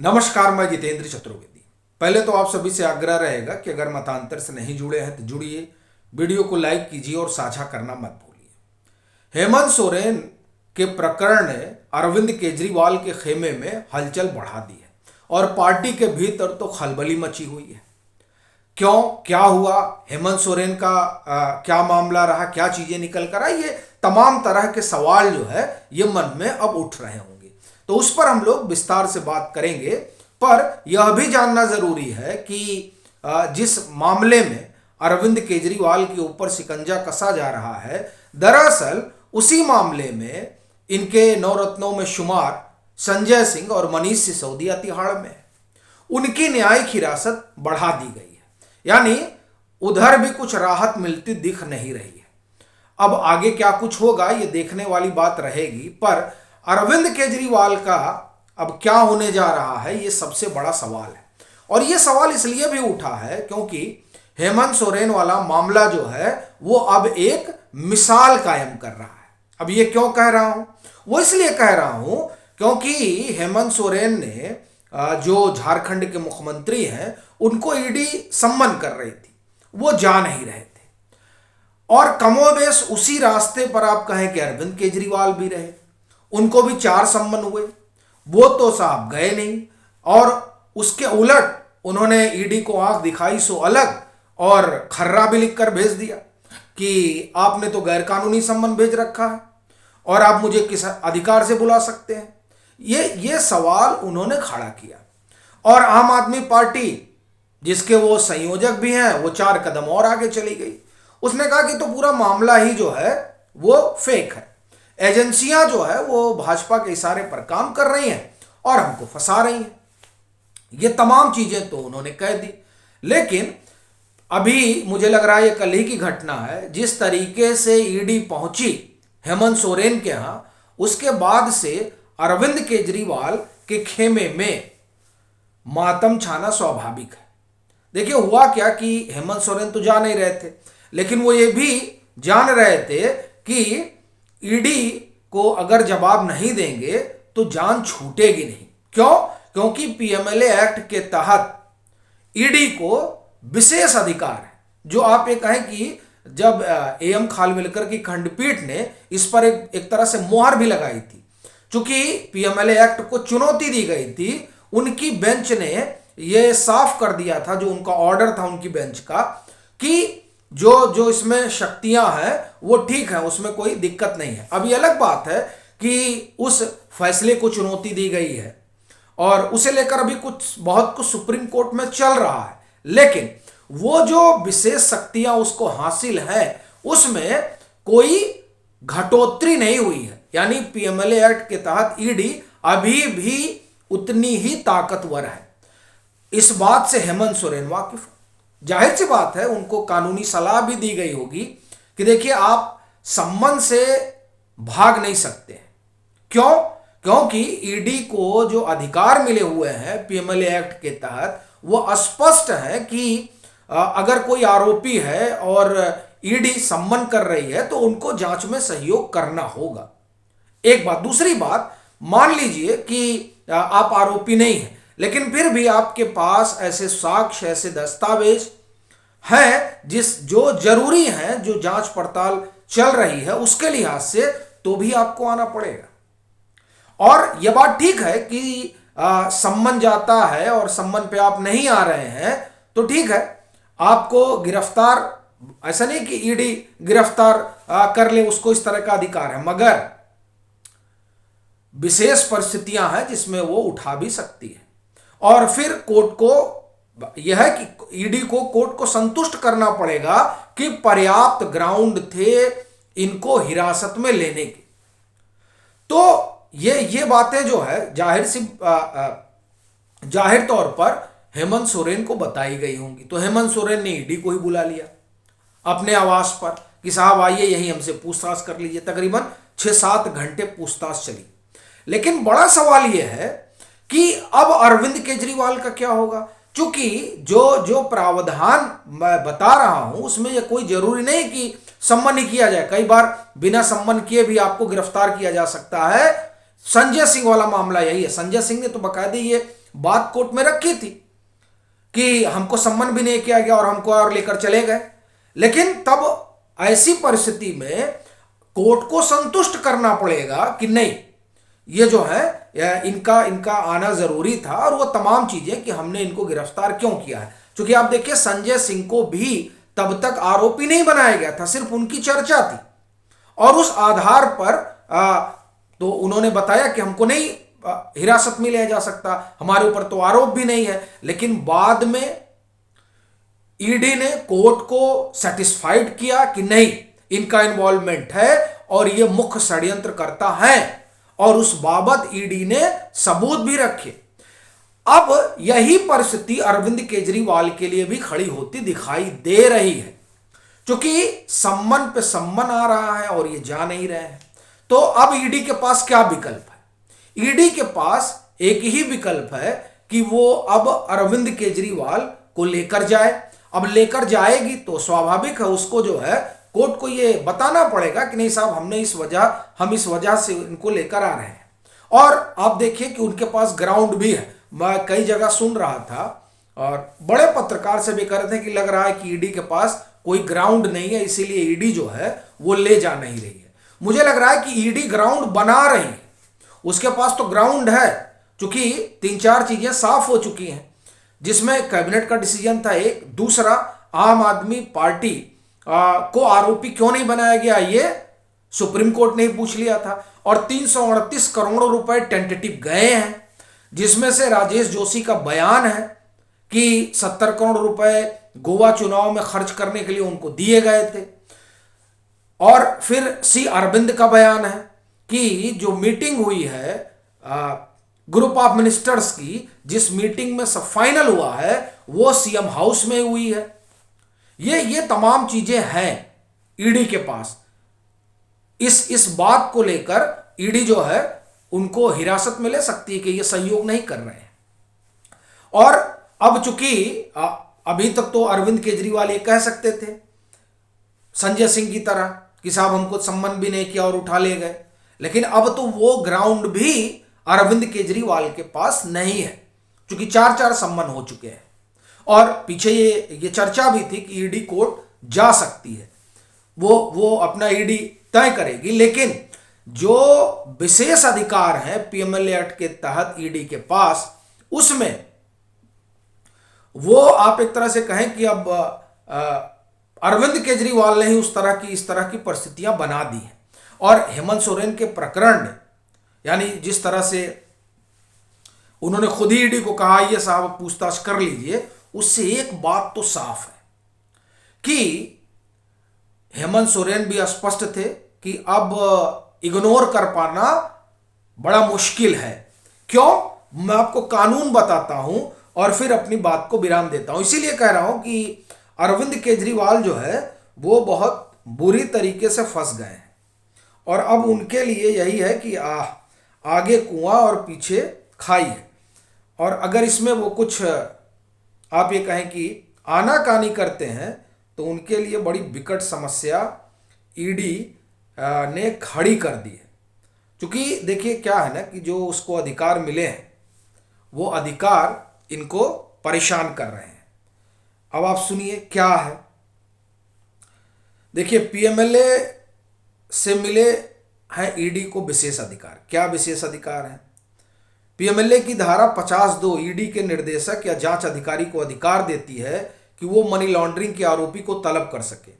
नमस्कार, मैं जितेंद्र चतुर्वेदी। पहले तो आप सभी से आग्रह रहेगा कि अगर मतांतर से नहीं जुड़े हैं तो जुड़िए, वीडियो को लाइक कीजिए और साझा करना मत भूलिए। हेमंत सोरेन के प्रकरण ने अरविंद केजरीवाल के खेमे में हलचल बढ़ा दी है और पार्टी के भीतर तो खलबली मची हुई है। क्यों, क्या हुआ, हेमंत सोरेन का क्या मामला रहा, क्या चीजें निकल कर आई, ये तमाम तरह के सवाल जो है ये मन में अब उठ रहे होंगे। तो उस पर हम लोग विस्तार से बात करेंगे। पर यह भी जानना जरूरी है कि जिस मामले में अरविंद केजरीवाल के ऊपर शिकंजा कसा जा रहा है, दरअसल उसी मामले में इनके नवरत्नों में शुमार संजय सिंह और मनीष सिसोदिया तिहाड़ में है। उनकी न्यायिक हिरासत बढ़ा दी गई है, यानी उधर भी कुछ राहत मिलती दिख नहीं रही है। अब आगे क्या कुछ होगा ये देखने वाली बात रहेगी। पर अरविंद केजरीवाल का अब क्या होने जा रहा है ये सबसे बड़ा सवाल है। और ये सवाल इसलिए भी उठा है क्योंकि हेमंत सोरेन वाला मामला जो है वो अब एक मिसाल कायम कर रहा है। अब ये क्यों कह रहा हूं, वो इसलिए कह रहा हूं क्योंकि हेमंत सोरेन ने जो झारखंड के मुख्यमंत्री हैं उनको ईडी सम्मन कर रही थी, वो जा नहीं रहे थे। और कमोबेश उसी रास्ते पर आप कहें कि अरविंद केजरीवाल भी रहे, उनको भी 4 सम्मन हुए, वो तो साहब गए नहीं। और उसके उलट उन्होंने ईडी को आंख दिखाई सो अलग और खर्रा भी लिखकर भेज दिया कि आपने तो गैर कानूनी सम्मन भेज रखा है और आप मुझे किस अधिकार से बुला सकते हैं। ये सवाल उन्होंने खड़ा किया। और आम आदमी पार्टी जिसके वो संयोजक भी हैं वो 4 कदम और आगे चली गई। उसने कहा कि तो पूरा मामला ही जो है वो फेक है, एजेंसियां जो है वो भाजपा के इशारे पर काम कर रही हैं और हमको फंसा रही हैं। ये तमाम चीजें तो उन्होंने कह दी। लेकिन अभी मुझे लग रहा है ये कल ही की घटना है, जिस तरीके से ईडी पहुंची हेमंत सोरेन के यहां, उसके बाद से अरविंद केजरीवाल के खेमे में मातम छाना स्वाभाविक है। देखिए हुआ क्या कि हेमंत सोरेन तो जा नहीं रहे थे, लेकिन वो ये भी जान रहे थे कि ईडी को अगर जवाब नहीं देंगे तो जान छूटेगी नहीं। क्यों? क्योंकि पीएमएलए एक्ट के तहत ईडी को विशेष अधिकार है। जो आप ये कहें कि जब एएम खानविलकर की खंडपीठ ने इस पर एक तरह से मोहर भी लगाई थी, चूंकि पीएमएलए एक्ट को चुनौती दी गई थी, उनकी बेंच ने यह साफ कर दिया था, जो उनका ऑर्डर था उनकी बेंच का, कि जो इसमें शक्तियां हैं वो ठीक है, उसमें कोई दिक्कत नहीं है। अब ये अलग बात है कि उस फैसले को चुनौती दी गई है और उसे लेकर अभी बहुत कुछ सुप्रीम कोर्ट में चल रहा है, लेकिन वो जो विशेष शक्तियां उसको हासिल है उसमें कोई घटोत्तरी नहीं हुई है। यानी पीएमएलए एक्ट के तहत ईडी अभी भी उतनी ही ताकतवर है। इस बात से हेमंत सोरेन वाकिफ, जाहिर सी बात है उनको कानूनी सलाह भी दी गई होगी कि देखिए आप सम्मन से भाग नहीं सकते हैं। क्यों? क्योंकि ईडी को जो अधिकार मिले हुए हैं पीएमएलए एक्ट के तहत वो स्पष्ट है कि अगर कोई आरोपी है और ईडी सम्मन कर रही है तो उनको जांच में सहयोग करना होगा। एक बात। दूसरी बात, मान लीजिए कि आप आरोपी नहीं हैं, लेकिन फिर भी आपके पास ऐसे साक्ष्य, ऐसे दस्तावेज हैं जो जरूरी हैं, जो जांच पड़ताल चल रही है उसके लिहाज से, तो भी आपको आना पड़ेगा। और यह बात ठीक है कि सम्मन जाता है और सम्मन पे आप नहीं आ रहे हैं तो ठीक है, आपको गिरफ्तार, ऐसा नहीं कि ईडी गिरफ्तार कर ले, उसको इस तरह का अधिकार है, मगर विशेष परिस्थितियां हैं जिसमें वो उठा भी सकती है। और फिर कोर्ट को यह है कि ईडी को कोर्ट को संतुष्ट करना पड़ेगा कि पर्याप्त ग्राउंड थे इनको हिरासत में लेने के। तो ये बातें जो है जाहिर तौर पर हेमंत सोरेन को बताई गई होंगी। तो हेमंत सोरेन ने ईडी को ही बुला लिया अपने आवास पर कि साहब आइए यहीं हमसे पूछताछ कर लीजिए। तकरीबन 6-7 घंटे पूछताछ चली। लेकिन बड़ा सवाल यह है कि अब अरविंद केजरीवाल का क्या होगा, क्योंकि जो प्रावधान मैं बता रहा हूं उसमें यह कोई जरूरी नहीं कि सम्मन ही किया जाए। कई बार बिना सम्मन किए भी आपको गिरफ्तार किया जा सकता है। संजय सिंह वाला मामला यही है। संजय सिंह ने तो बाकायदे ये बात कोर्ट में रखी थी कि हमको सम्मन भी नहीं किया गया और हमको और लेकर चले गए। लेकिन तब ऐसी परिस्थिति में कोर्ट को संतुष्ट करना पड़ेगा कि नहीं, ये जो है इनका आना जरूरी था और वो तमाम चीजें कि हमने इनको गिरफ्तार क्यों किया है। क्योंकि आप देखिए संजय सिंह को भी तब तक आरोपी नहीं बनाया गया था, सिर्फ उनकी चर्चा थी और उस आधार पर तो उन्होंने बताया कि हमको नहीं हिरासत में लिया जा सकता, हमारे ऊपर तो आरोप भी नहीं है। लेकिन बाद में ईडी ने कोर्ट को सेटिस्फाइड किया कि नहीं, इनका इन्वॉल्वमेंट है और ये मुख्य षड्यंत्रकर्ता है और उस बाबत ईडी ने सबूत भी रखे। अब यही परिस्थिति अरविंद केजरीवाल के लिए भी खड़ी होती दिखाई दे रही है, क्योंकि सम्मन पे सम्मन आ रहा है और ये जा नहीं रहे हैं। तो अब ईडी के पास क्या विकल्प है? ईडी के पास एक ही विकल्प है कि वो अब अरविंद केजरीवाल को लेकर जाए। अब लेकर जाएगी तो स्वाभाविक है उसको जो है कोर्ट को ये बताना पड़ेगा कि नहीं साहब, हम इस वजह से इनको लेकर आ रहे हैं। और आप देखिए कि उनके पास ग्राउंड भी है। मैं कई जगह सुन रहा था और बड़े पत्रकार से भी कह रहे थे कि लग रहा है कि ईडी के पास कोई ग्राउंड नहीं है, इसीलिए ईडी जो है वो ले जा नहीं रही है। मुझे लग रहा है कि ईडी ग्राउंड बना रही है, उसके पास तो ग्राउंड है, क्योंकि 3-4 चीजें साफ हो चुकी हैं जिसमें कैबिनेट का डिसीजन था एक। दूसरा, आम आदमी पार्टी को आरोपी क्यों नहीं बनाया गया ये सुप्रीम कोर्ट ने ही पूछ लिया था। और 338 करोड़ रुपए टेंटेटिव गए हैं, जिसमें से राजेश जोशी का बयान है कि 70 करोड़ रुपए गोवा चुनाव में खर्च करने के लिए उनको दिए गए थे। और फिर सी अरविंद का बयान है कि जो मीटिंग हुई है ग्रुप ऑफ मिनिस्टर्स की, जिस मीटिंग में सब फाइनल हुआ है वो सीएम हाउस में हुई है। ये तमाम चीजें हैं ईडी के पास। इस बात को लेकर ईडी जो है उनको हिरासत में ले सकती है कि ये सहयोग नहीं कर रहे हैं। और अब चूंकि अभी तक तो अरविंद केजरीवाल ये कह सकते थे संजय सिंह की तरह कि साहब हमको सम्मन भी नहीं किया और उठा ले गए, लेकिन अब तो वो ग्राउंड भी अरविंद केजरीवाल के पास नहीं है, क्योंकि 4 सम्मन हो चुके हैं। और पीछे ये चर्चा भी थी कि ईडी कोर्ट जा सकती है, वो अपना ईडी तय करेगी। लेकिन जो विशेष अधिकार है पीएमएलए एक्ट के तहत ईडी के पास, उसमें वो आप एक तरह से कहें कि अब अरविंद केजरीवाल ने ही इस तरह की परिस्थितियां बना दी हैं। और हेमंत सोरेन के प्रकरण ने, यानी जिस तरह से उन्होंने खुद ही ईडी को कहा ये साहब पूछताछ कर लीजिए, उससे एक बात तो साफ है कि हेमंत सोरेन भी स्पष्ट थे कि अब इग्नोर कर पाना बड़ा मुश्किल है। क्यों? मैं आपको कानून बताता हूं और फिर अपनी बात को विराम देता हूं। इसीलिए कह रहा हूं कि अरविंद केजरीवाल जो है वो बहुत बुरी तरीके से फंस गए हैं और अब उनके लिए यही है कि आगे कुआं और पीछे खाई है। और अगर इसमें वो कुछ आप ये कहें कि आनाकानी करते हैं तो उनके लिए बड़ी विकट समस्या ईडी ने खड़ी कर दी है। क्योंकि देखिए क्या है ना कि जो उसको अधिकार मिले हैं वो अधिकार इनको परेशान कर रहे हैं। अब आप सुनिए क्या है। देखिए पीएमएलए से मिले हैं ईडी को विशेष अधिकार। क्या विशेष अधिकार है? पीएमएलए की धारा 50(2) ईडी के निर्देशक या जांच अधिकारी को अधिकार देती है कि वो मनी लॉन्ड्रिंग के आरोपी को तलब कर सके।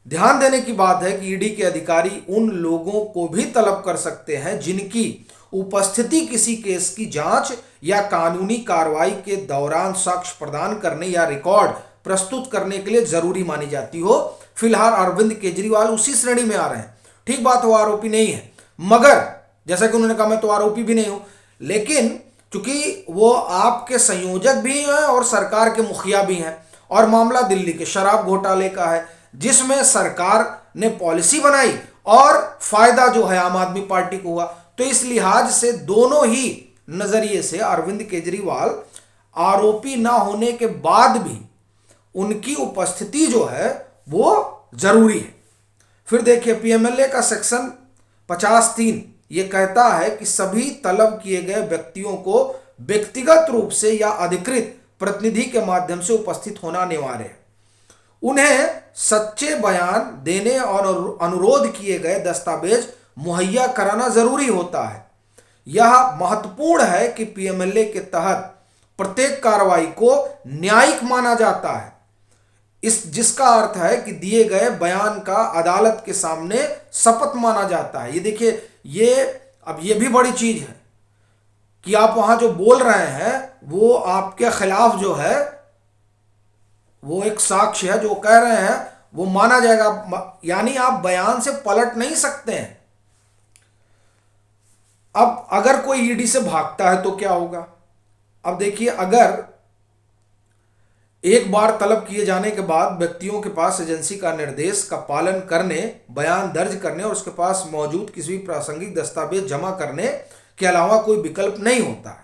ध्यान देने की बात है कि ईडी के अधिकारी उन लोगों को भी तलब कर सकते हैं जिनकी उपस्थिति किसी केस की जांच या कानूनी कार्रवाई के दौरान साक्ष्य प्रदान करने या रिकॉर्ड प्रस्तुत करने के लिए जरूरी मानी जाती हो। फिलहाल अरविंद केजरीवाल उसी श्रेणी में आ रहे हैं। ठीक बात, वो आरोपी नहीं है, मगर जैसा कि उन्होंने कहा मैं तो आरोपी भी नहीं हूं, लेकिन चूंकि वो आपके संयोजक भी हैं और सरकार के मुखिया भी हैं और मामला दिल्ली के शराब घोटाले का है जिसमें सरकार ने पॉलिसी बनाई और फायदा जो है आम आदमी पार्टी को हुआ। तो इस लिहाज से दोनों ही नजरिए से अरविंद केजरीवाल आरोपी ना होने के बाद भी उनकी उपस्थिति जो है वो जरूरी है। फिर देखिए पीएमएलए का सेक्शन 50(3) ये कहता है कि सभी तलब किए गए व्यक्तियों को व्यक्तिगत रूप से या अधिकृत प्रतिनिधि के माध्यम से उपस्थित होना अनिवार्य है। उन्हें सच्चे बयान देने और अनुरोध किए गए दस्तावेज मुहैया कराना जरूरी होता है। यह महत्वपूर्ण है कि पीएमएलए के तहत प्रत्येक कार्रवाई को न्यायिक माना जाता है, जिसका अर्थ है कि दिए गए बयान का अदालत के सामने शपथ माना जाता है। ये देखिए, अब ये भी बड़ी चीज है कि आप वहां जो बोल रहे हैं वो आपके खिलाफ जो है वो एक साक्ष्य है, जो कह रहे हैं वो माना जाएगा, यानी आप बयान से पलट नहीं सकते हैं। अब अगर कोई ईडी से भागता है तो क्या होगा? अब देखिए, अगर एक बार तलब किए जाने के बाद व्यक्तियों के पास एजेंसी का निर्देश का पालन करने, बयान दर्ज करने और उसके पास मौजूद किसी भी प्रासंगिक दस्तावेज जमा करने के अलावा कोई विकल्प नहीं होता है।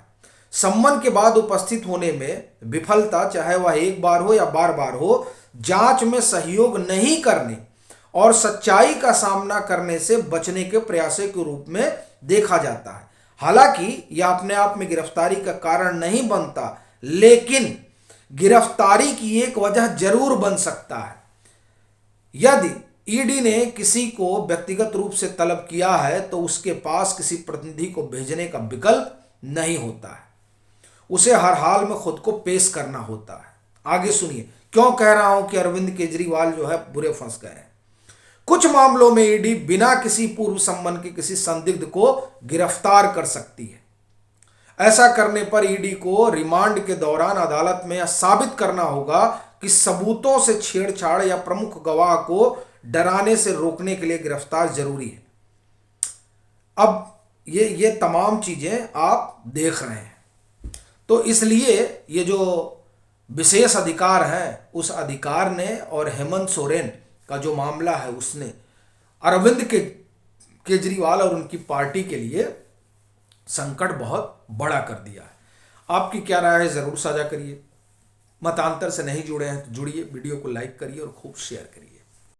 सम्मन के बाद उपस्थित होने में विफलता, चाहे वह एक बार हो या बार बार हो, जांच में सहयोग नहीं करने और सच्चाई का सामना करने से बचने के प्रयास के रूप में देखा जाता है। हालांकि यह अपने आप में गिरफ्तारी का कारण नहीं बनता, लेकिन गिरफ्तारी की एक वजह जरूर बन सकता है। यदि ईडी ने किसी को व्यक्तिगत रूप से तलब किया है तो उसके पास किसी प्रतिनिधि को भेजने का विकल्प नहीं होता है, उसे हर हाल में खुद को पेश करना होता है। आगे सुनिए क्यों कह रहा हूं कि अरविंद केजरीवाल जो है बुरे फंस गए हैं। कुछ मामलों में ईडी बिना किसी पूर्व सम्मन के किसी संदिग्ध को गिरफ्तार कर सकती है। ऐसा करने पर ईडी को रिमांड के दौरान अदालत में यह साबित करना होगा कि सबूतों से छेड़छाड़ या प्रमुख गवाह को डराने से रोकने के लिए गिरफ्तार जरूरी है। अब ये तमाम चीजें आप देख रहे हैं, तो इसलिए ये जो विशेष अधिकार है, उस अधिकार ने और हेमंत सोरेन का जो मामला है उसने अरविंद केजरीवाल और उनकी पार्टी के लिए संकट बहुत बड़ा कर दिया है। आपकी क्या राय है जरूर साझा करिए। मतांतर से नहीं जुड़े हैं तो जुड़िए, वीडियो को लाइक करिए और खूब शेयर करिए।